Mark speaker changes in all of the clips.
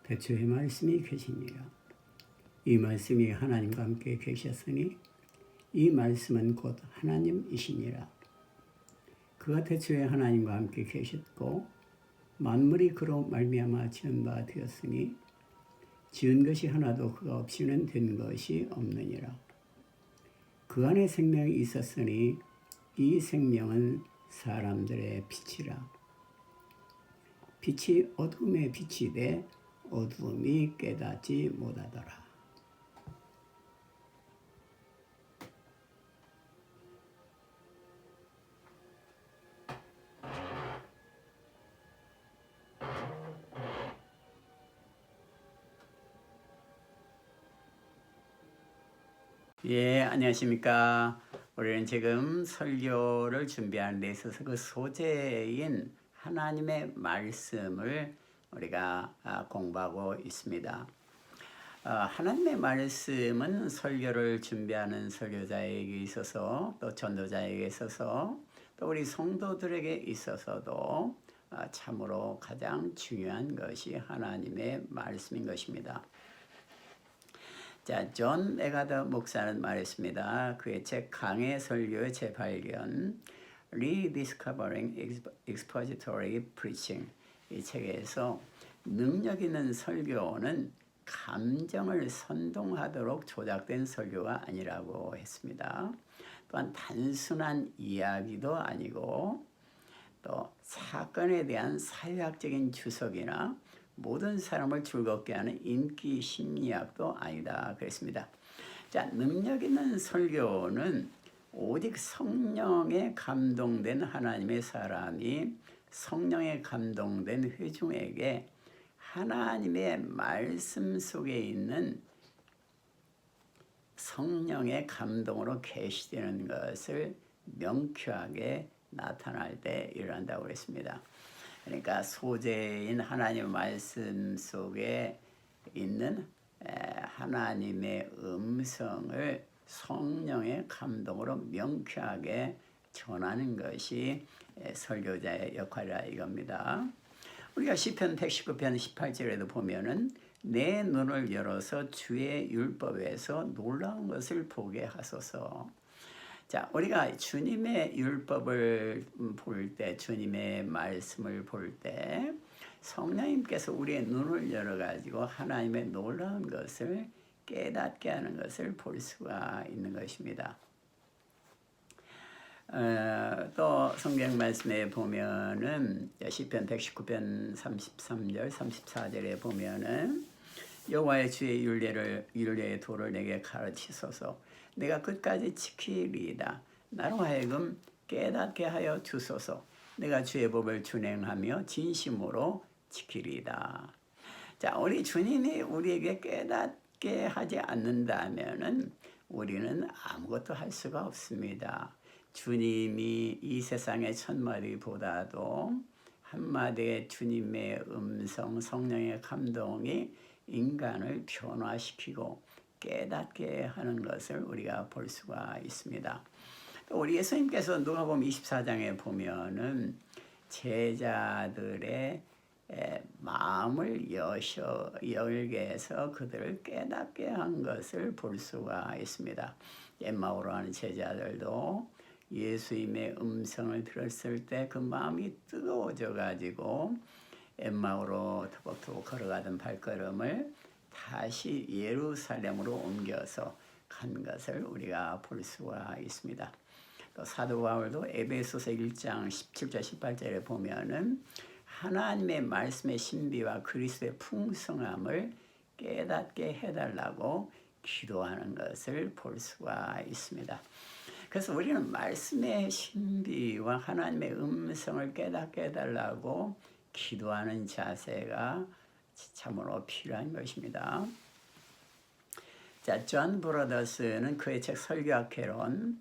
Speaker 1: 대초에 말씀이 계시니라. 이 말씀이 하나님과 함께 계셨으니 이 말씀은 곧 하나님이시니라. 그가 대초에 하나님과 함께 계셨고 만물이 그로 말미암아 지은 바 되었으니 지은 것이 하나도 그가 없이는 된 것이 없느니라. 그 안에 생명이 있었으니 이 생명은 사람들의 빛이라. 빛이 어둠의 빛이 돼 어둠이 깨닫지 못하더라. 예, 안녕하십니까. 우리는 지금 설교를 준비하는 데 있어서 그 소재인 하나님의 말씀을 우리가 공부하고 있습니다. 하나님의 말씀은 설교를 준비하는 설교자에게 있어서 또 전도자에게 있어서 또 우리 성도들에게 있어서도 참으로 가장 중요한 것이 하나님의 말씀인 것입니다. 자, 존 메가더 목사는 말했습니다. 그의 책 강해 설교의 재발견, Rediscovering Expository Preaching, 이 책에서 능력 있는 설교는 감정을 선동하도록 조작된 설교가 아니라고 했습니다. 또한 단순한 이야기도 아니고 또 사건에 대한 사회학적인 주석이나 모든 사람을 즐겁게 하는 인기 심리학도 아니다 그랬습니다. 자, 능력 있는 설교는 오직 성령에 감동된 하나님의 사람이 성령에 감동된 회중에게 하나님의 말씀 속에 있는 성령의 감동으로 계시되는 것을 명쾌하게 나타날 때 일어난다고 그랬습니다. 그러니까 소재인 하나님의 말씀 속에 있는 하나님의 음성을 성령의 감동으로 명쾌하게 전하는 것이 설교자의 역할이라 이겁니다. 우리가 시편 119편 18절에도 보면은 내 눈을 열어서 주의 율법에서 놀라운 것을 보게 하소서. 자, 우리가 주님의 율법을 볼 때, 주님의 말씀을 볼 때 성령님께서 우리의 눈을 열어가지고 하나님의 놀라운 것을 깨닫게 하는 것을 볼 수가 있는 것입니다. 또 성경 말씀에 보면은 시편 119편 33절, 34절에 보면은 여호와의 주의 윤례의 도를 내게 가르치소서. 내가 끝까지 지키리이다. 나로 하여금 깨닫게 하여 주소서. 내가 주의 법을 준행하며 진심으로 지키리이다. 자, 우리 주님이 우리에게 깨닫게 하지 않는다면은 우리는 아무것도 할 수가 없습니다. 주님이 이 세상의 천마디보다도 한마디의 주님의 음성, 성령의 감동이 인간을 변화시키고 깨닫게 하는 것을 우리가 볼 수가 있습니다. 또 우리 예수님께서 누가복음 24장에 보면은 제자들의 마음을 열게 해서 그들을 깨닫게 한 것을 볼 수가 있습니다. 엠마오로 하는 제자들도 예수님의 음성을 들었을 때 그 마음이 뜨거워져 가지고 엠마오로 터벅터벅 걸어가던 발걸음을 다시 예루살렘으로 옮겨서 간 것을 우리가 볼 수가 있습니다. 또 사도 바울도 에베소서 1장 17절 18절에 보면은 하나님의 말씀의 신비와 그리스도의 풍성함을 깨닫게 해달라고 기도하는 것을 볼 수가 있습니다. 그래서 우리는 말씀의 신비와 하나님의 음성을 깨닫게 해달라고 기도하는 자세가 참으로 필요한 것입니다. 자, 존 브로더스는 그의 책 설교학 개론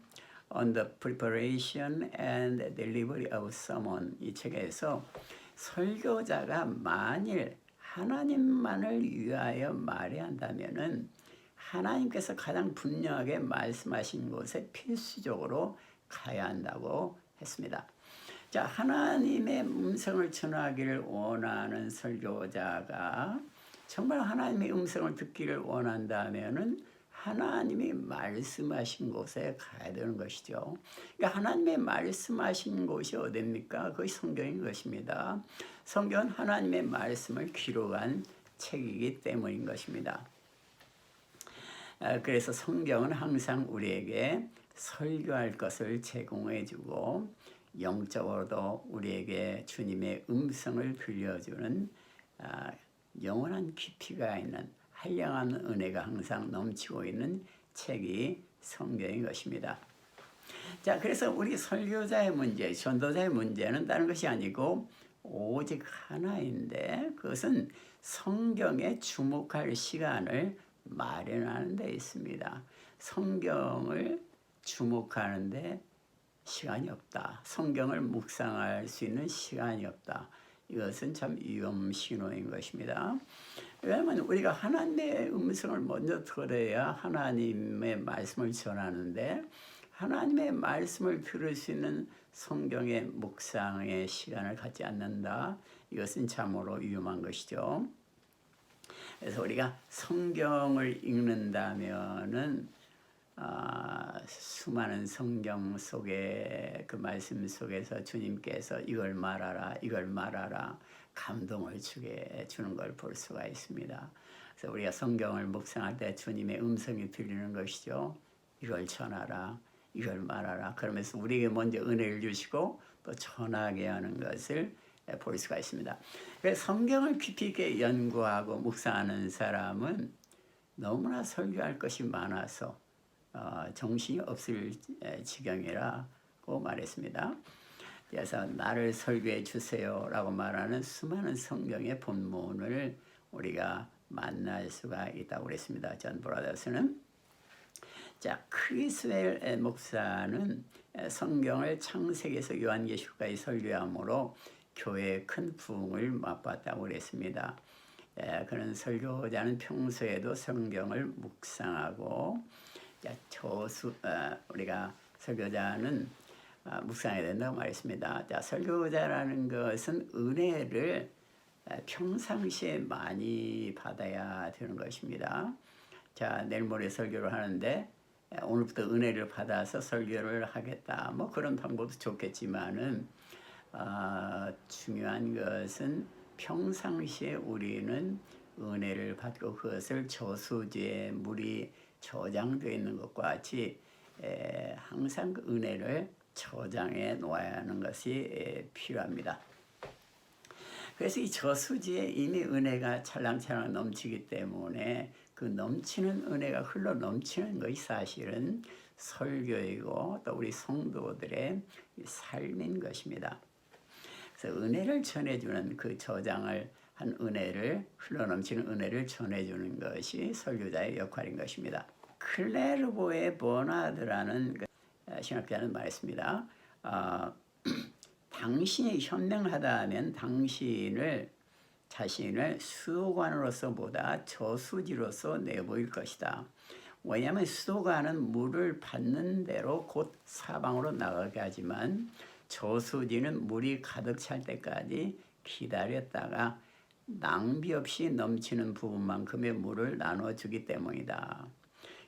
Speaker 1: On the Preparation and Delivery of Sermon, 이 책에서 설교자가 만일 하나님만을 위하여 말해야 한다면은 하나님께서 가장 분명하게 말씀하신 곳에 필수적으로 가야 한다고 했습니다. 자, 하나님의 음성을 전하기를 원하는 설교자가 정말 하나님의 음성을 듣기를 원한다면은 하나님이 말씀하신 곳에 가야 되는 것이죠. 그러니까 하나님의 말씀하신 곳이 어디입니까? 그것이 성경인 것입니다. 성경은 하나님의 말씀을 기록한 책이기 때문인 것입니다. 그래서 성경은 항상 우리에게 설교할 것을 제공해주고 영적으로도 우리에게 주님의 음성을 들려주는 영원한 깊이가 있는 한량한 은혜가 항상 넘치고 있는 책이 성경인 것입니다. 자, 그래서 우리 설교자의 문제, 전도자의 문제는 다른 것이 아니고 오직 하나인데 그것은 성경에 주목할 시간을 마련하는 데 있습니다. 성경을 주목하는데 시간이 없다. 성경을 묵상할 수 있는 시간이 없다. 이것은 참 위험 신호인 것입니다. 왜냐하면 우리가 하나님의 음성을 먼저 들어야 하나님의 말씀을 전하는데 하나님의 말씀을 들을 수 있는 성경의 묵상의 시간을 갖지 않는다. 이것은 참으로 위험한 것이죠. 그래서 우리가 성경을 읽는다면은 수많은 성경 속에 그 말씀 속에서 주님께서 이걸 말하라 감동을 주게 주는 걸 볼 수가 있습니다. 그래서 우리가 성경을 묵상할 때 주님의 음성이 들리는 것이죠. 이걸 전하라, 이걸 말하라. 그러면서 우리에게 먼저 은혜를 주시고 또 전하게 하는 것을 볼 수가 있습니다. 그래서 성경을 깊이 있게 연구하고 묵상하는 사람은 너무나 설교할 것이 많아서 정신이 없을 지경이라고 말했습니다. 그래서 나를 설교해 주세요라고 말하는 수많은 성경의 본문을 우리가 만날 수가 있다고 그랬습니다. 존 브라더스는. 자, 크리스웰 목사는 성경을 창세기에서 요한계시록까지 설교함으로 교회의 큰 부흥을 맛봤다고 그랬습니다. 그런 설교자는 평소에도 성경을 묵상하고 우리가 설교자는 묵상해야 된다고 말했습니다. 자, 설교자라는 것은 은혜를 평상시에 많이 받아야 되는 것입니다. 자, 내일 모레 설교를 하는데 오늘부터 은혜를 받아서 설교를 하겠다. 뭐 그런 방법도 좋겠지만은 중요한 것은 평상시에 우리는 은혜를 받고 그것을 저수지에 물이 저장되어 있는 것과 같이 항상 그 은혜를 저장해 놓아야 하는 것이 필요합니다. 그래서 이 저수지에 이미 은혜가 찰랑찰랑 넘치기 때문에 그 넘치는 은혜가 흘러 넘치는 것이 사실은 설교이고 또 우리 성도들의 삶인 것입니다. 그래서 은혜를 전해주는 그 저장을 한 은혜를 흘러넘치는 은혜를 전해주는 것이 설교자의 역할인 것입니다. 클레르보의 버나드라는 신학자는 말했습니다. 당신이 현명하다면 자신을 수도관으로서보다 저수지로서 내보일 것이다. 왜냐하면 수도관은 물을 받는 대로 곧 사방으로 나가게 하지만 저수지는 물이 가득 찰 때까지 기다렸다가 낭비 없이 넘치는 부분만큼의 물을 나눠주기 때문이다.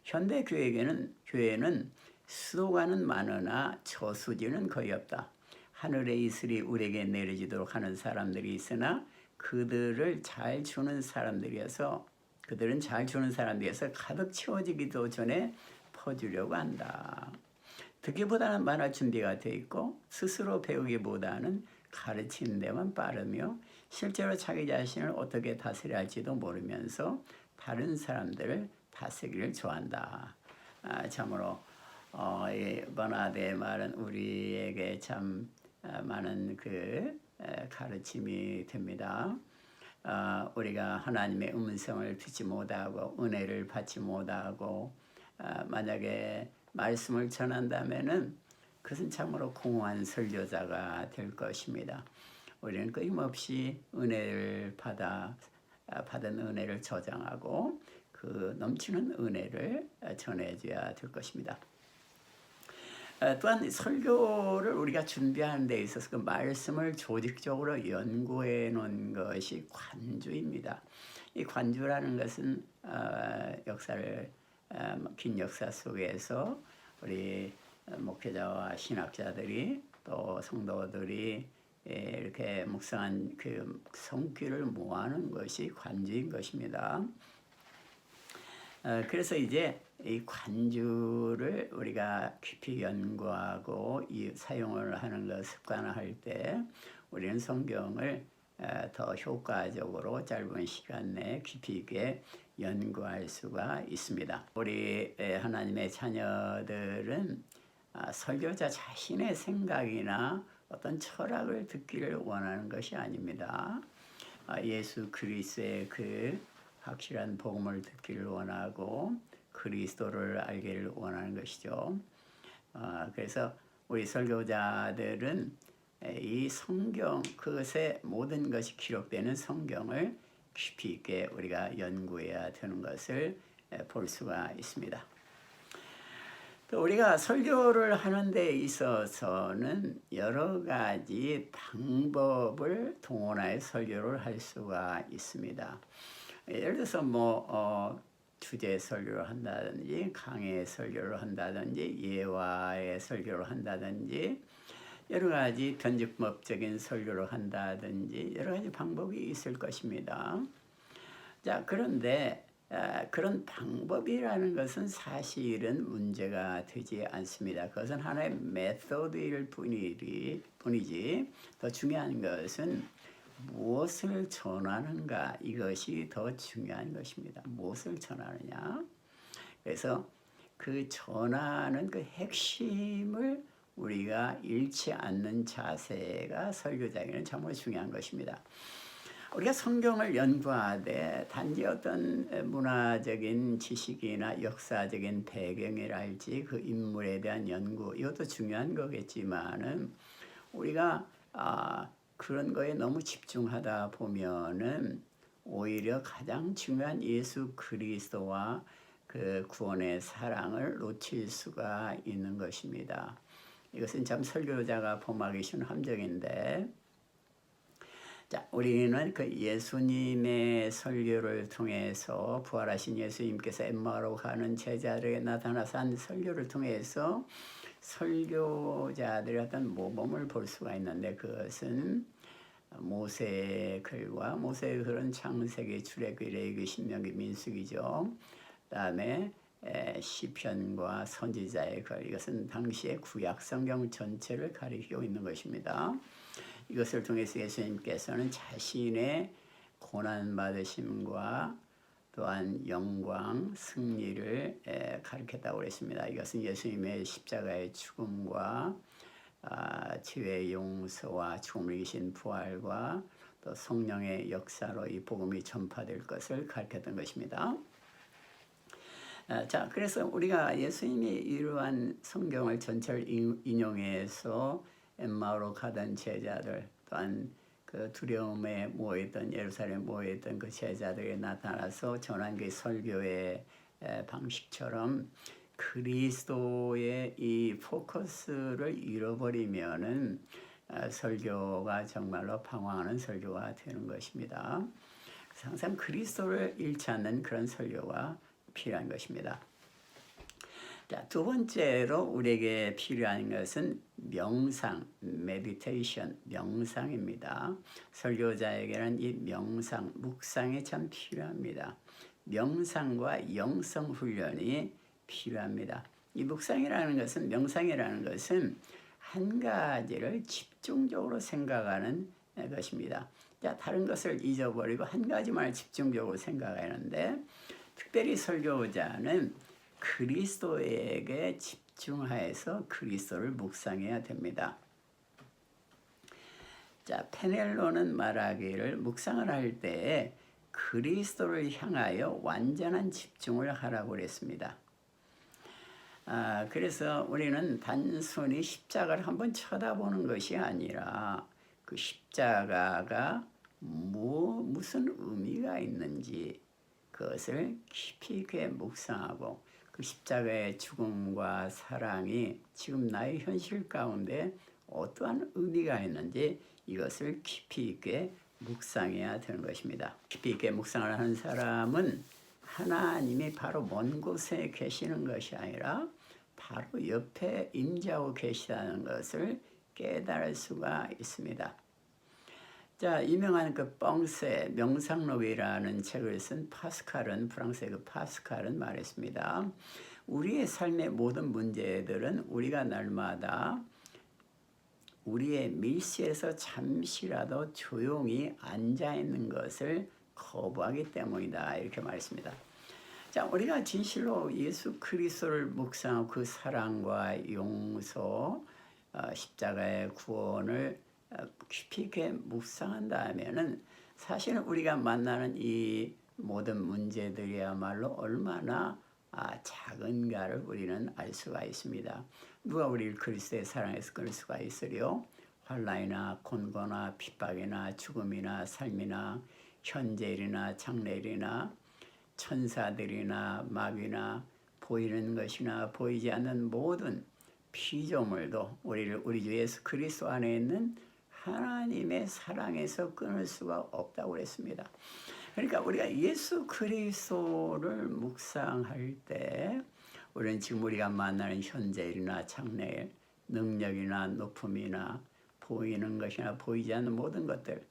Speaker 1: 현대 교회는 수도관은 많으나 저수지는 거의 없다. 하늘의 이슬이 우리에게 내려지도록 하는 사람들이 있으나 그들은 잘 주는 사람들이어서 가득 채워지기도 전에 퍼주려고 한다. 듣기보다는 말할 준비가 되어 있고 스스로 배우기보다는 가르치는 데만 빠르며 실제로 자기 자신을 어떻게 다스려야 할지도 모르면서 다른 사람들을 다스리기를 좋아한다. 참으로 이 버나드의 말은 우리에게 참 많은 가르침이 됩니다. 우리가 하나님의 음성을 듣지 못하고 은혜를 받지 못하고 만약에 말씀을 전한다면은 그것은 참으로 공허한 설교자가 될 것입니다. 우리는 끊임없이 은혜를 받은 은혜를 저장하고 그 넘치는 은혜를 전해줘야 될 것입니다. 또한 설교를 우리가 준비하는 데 있어서 그 말씀을 조직적으로 연구해 놓은 것이 관주입니다. 이 관주라는 것은 역사를 긴 역사 속에서 우리 목회자와 신학자들이 또 성도들이 이렇게 묵상한 그 성귀를 모아는 것이 관주인 것입니다. 그래서 이제 이 관주를 우리가 깊이 연구하고 이 사용을 하는 것 습관화할 때 우리는 성경을 더 효과적으로 짧은 시간 내에 깊이 있게 연구할 수가 있습니다. 우리 하나님의 자녀들은 설교자 자신의 생각이나 어떤 철학을 듣기를 원하는 것이 아닙니다. 예수 그리스도의 그 확실한 복음을 듣기를 원하고 그리스도를 알기를 원하는 것이죠. 그래서 우리 설교자들은 이 성경, 그것의 모든 것이 기록되는 성경을 깊이 있게 우리가 연구해야 되는 것을 볼 수가 있습니다. 또 우리가 설교를 하는 데 있어서는 여러 가지 방법을 동원하여 설교를 할 수가 있습니다. 예를 들어서 주제 설교를 한다든지 강의 설교를 한다든지 예화의 설교를 한다든지 여러 가지 편집법적인 설교를 한다든지 여러 가지 방법이 있을 것입니다. 자, 그런데 그런 방법이라는 것은 사실은 문제가 되지 않습니다. 그것은 하나의 메소드일 뿐이지 더 중요한 것은 무엇을 전하는가, 이것이 더 중요한 것입니다. 무엇을 전하느냐. 그래서 그 전하는 그 핵심을 우리가 잃지 않는 자세가 설교자에게는 정말 중요한 것입니다. 우리가 성경을 연구하되 단지 어떤 문화적인 지식이나 역사적인 배경이랄지 그 인물에 대한 연구, 이것도 중요한 거겠지만은 우리가 그런 거에 너무 집중하다 보면은 오히려 가장 중요한 예수 그리스도와 그 구원의 사랑을 놓칠 수가 있는 것입니다. 이것은 참 설교자가 범하기 쉬운 함정인데, 자, 우리는 그 예수님의 설교를 통해서 부활하신 예수님께서 엠마오로 가는 제자들에게 나타나서 한 설교를 통해서 설교자들의 어떤 모범을 볼 수가 있는데, 그것은 모세의 글과 모세의 글은 창세기, 출애굽기, 레위기, 신명기, 민수기죠. 그다음에 시편과 선지자의 글, 이것은 당시의 구약 성경 전체를 가리키고 있는 것입니다. 이것을 통해서 예수님께서는 자신의 고난 받으심과 또한 영광, 승리를 가르쳤다고 했습니다. 이것은 예수님의 십자가의 죽음과 죄의 용서와 죽음을 이기신 부활과 또 성령의 역사로 이 복음이 전파될 것을 가르쳤던 것입니다. 자, 그래서 우리가 예수님이 이러한 성경을 전체를 인용해서 엠마오로 가던 제자들, 또한 그 두려움에 모여있던 예루살렘에 모여있던 그 제자들이 나타나서 전한 그 설교의 방식처럼 그리스도의 이 포커스를 잃어버리면은 설교가 정말로 방황하는 설교가 되는 것입니다. 항상 그리스도를 잃지 않는 그런 설교가 필요한 것입니다. 자, 두 번째로 우리에게 필요한 것은 명상, 메디테이션, 명상입니다. 설교자에게는 이 명상, 묵상이 참 필요합니다. 명상과 영성 훈련이 필요합니다. 이 묵상이라는 것은, 명상이라는 것은 한 가지를 집중적으로 생각하는 것입니다. 자, 다른 것을 잊어버리고 한 가지만 집중적으로 생각하는데, 특별히 설교자는 그리스도에게 집중하여서 그리스도를 묵상해야 됩니다. 자, 페넬로는 말하기를 묵상을 할 때 그리스도를 향하여 완전한 집중을 하라고 그랬습니다. 그래서 우리는 단순히 십자가를 한번 쳐다보는 것이 아니라 그 십자가가 무슨 의미가 있는지 그것을 깊이 있게 묵상하고 그 십자가의 죽음과 사랑이 지금 나의 현실 가운데 어떠한 의미가 있는지 이것을 깊이 있게 묵상해야 되는 것입니다. 깊이 있게 묵상을 하는 사람은 하나님이 바로 먼 곳에 계시는 것이 아니라 바로 옆에 임재하고 계시다는 것을 깨달을 수가 있습니다. 자, 유명한 그 뻥세 명상록이라는 책을 쓴 파스칼은, 프랑스의 그 파스칼은 말했습니다. 우리의 삶의 모든 문제들은 우리가 날마다 우리의 밀실에서 잠시라도 조용히 앉아 있는 것을 거부하기 때문이다, 이렇게 말했습니다. 자, 우리가 진실로 예수 그리스도를 묵상하고 그 사랑과 용서, 십자가의 구원을 깊이 있게 묵상한다면은 사실은 우리가 만나는 이 모든 문제들이야말로 얼마나 작은가를 우리는 알 수가 있습니다. 누가 우리를 그리스도의 사랑에서 끊을 수가 있으리요? 환난이나 곤고나 핍박이나 죽음이나 삶이나 현재일이나 장래일이나 천사들이나 마귀나 보이는 것이나 보이지 않는 모든 피조물도 우리를 우리 주 예수 그리스도 안에 있는 하나님의 사랑에서 끊을 수가 없다고 그랬습니다. 그러니까 우리가 예수 그리스도를 묵상할 때 우리는 지금 우리가 만나는 현재일이나 장래일, 능력이나 높음이나 보이는 것이나 보이지 않는 모든 것들,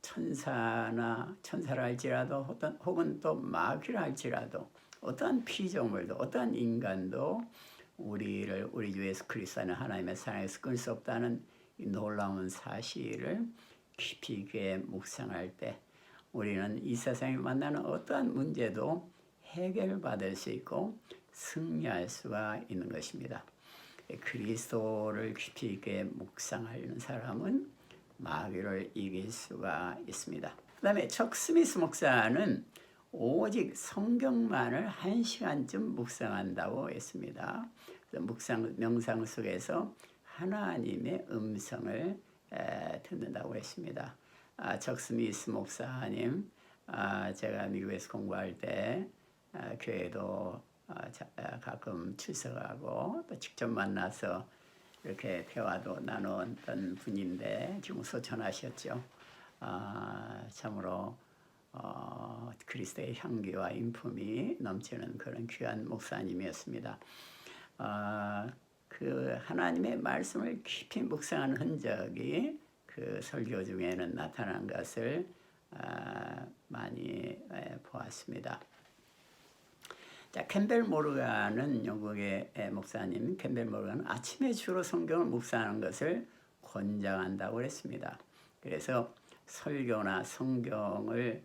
Speaker 1: 천사라 할지라도 혹은 또 마귀라 할지라도 어떠한 피조물도 어떠한 인간도 우리를 우리 주 예수 그리스도 안에 하나님의 사랑에서 끊을 수 없다는 이 놀라운 사실을 깊이 있게 묵상할 때 우리는 이 세상에 만나는 어떠한 문제도 해결받을 수 있고 승리할 수가 있는 것입니다. 그리스도를 깊이 있게 묵상하는 사람은 마귀를 이길 수가 있습니다. 그 다음에 척 스미스 목사는 오직 성경만을 1시간쯤 묵상한다고 했습니다. 명상 속에서 하나님의 음성을 듣는다고 했습니다. 척 스미스 목사님, 제가 미국에서 공부할 때 교회도 가끔 출석하고 또 직접 만나서 이렇게 대화도 나눴던 분인데 지금 소천하셨죠. 참으로 그리스도의 향기와 인품이 넘치는 그런 귀한 목사님이었습니다. 그 하나님의 말씀을 깊이 묵상하는 흔적이 그 설교 중에는 나타난 것을 많이 보았습니다. 자, 캠벨 모르간은 영국의 목사님 캠벨 모르간은 아침에 주로 성경을 묵상하는 것을 권장한다고 했습니다. 그래서 설교나 성경을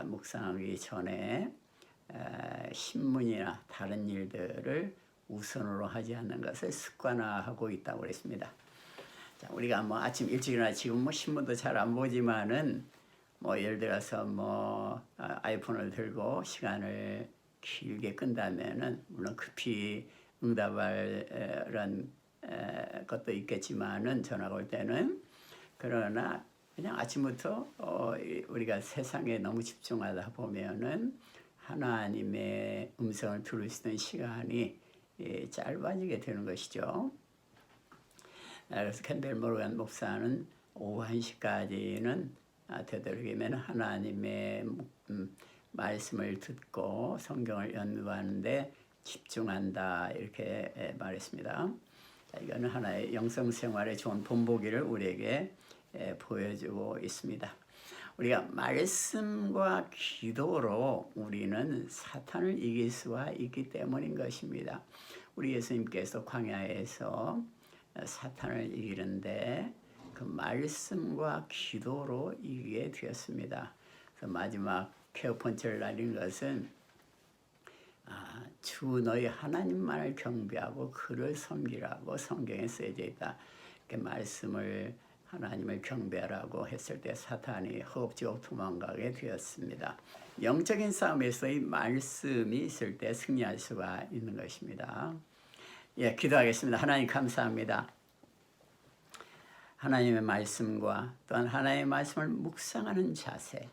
Speaker 1: 묵상하기 전에 신문이나 다른 일들을 우선으로 하지 않는 것을 습관화하고 있다고 그랬습니다. 자, 우리가 뭐 아침 일찍 일어나 지금 뭐 신문도 잘 안 보지만은 뭐 예를 들어서 뭐 아이폰을 들고 시간을 길게 끈다면은 물론 급히 응답할 것도 있겠지만은 전화가 올 때는 그러나 그냥 아침부터 우리가 세상에 너무 집중하다 보면은 하나님의 음성을 들을 수 있는 시간이 짧아지게 되는 것이죠. 그래서 캠벨 모르간 목사는 오후 1시까지는 되도록이면 하나님의 말씀을 듣고 성경을 연구하는데 집중한다, 이렇게 말했습니다. 자, 이거는 하나의 영성생활에 좋은 본보기를 우리에게 보여주고 있습니다. 우리가 말씀과 기도로 우리는 사탄을 이길 수가 있기 때문인 것입니다. 우리 예수님께서 광야에서 사탄을 이기는데 그 말씀과 기도로 이기게 되었습니다. 그래서 마지막 케어펀치를 날린 것은 주 너희 하나님만을 경배하고 그를 섬기라고 성경에 쓰여져 있다. 이렇게 말씀을 하나님을 경배하라고 했을 때 사탄이 허겁지겁 도망가게 되었습니다. 영적인 싸움에서 이 말씀이 있을 때 승리할 수가 있는 것입니다. 예, 기도하겠습니다. 하나님 감사합니다. 하나님의 말씀과 또한 하나님의 말씀을 묵상하는 자세,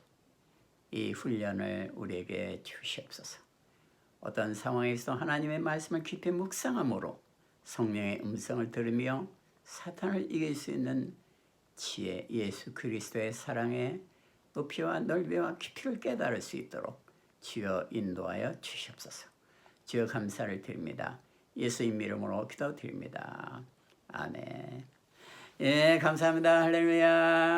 Speaker 1: 이 훈련을 우리에게 주시옵소서. 어떤 상황에서 하나님의 말씀을 깊이 묵상함으로 성령의 음성을 들으며 사탄을 이길 수 있는 지혜, 예수 그리스도의 사랑에 높이와 넓이와 깊이를 깨달을 수 있도록 주여 인도하여 주시옵소서. 주여 감사를 드립니다. 예수님 이름으로 기도드립니다. 아멘. 예, 감사합니다. 할렐루야.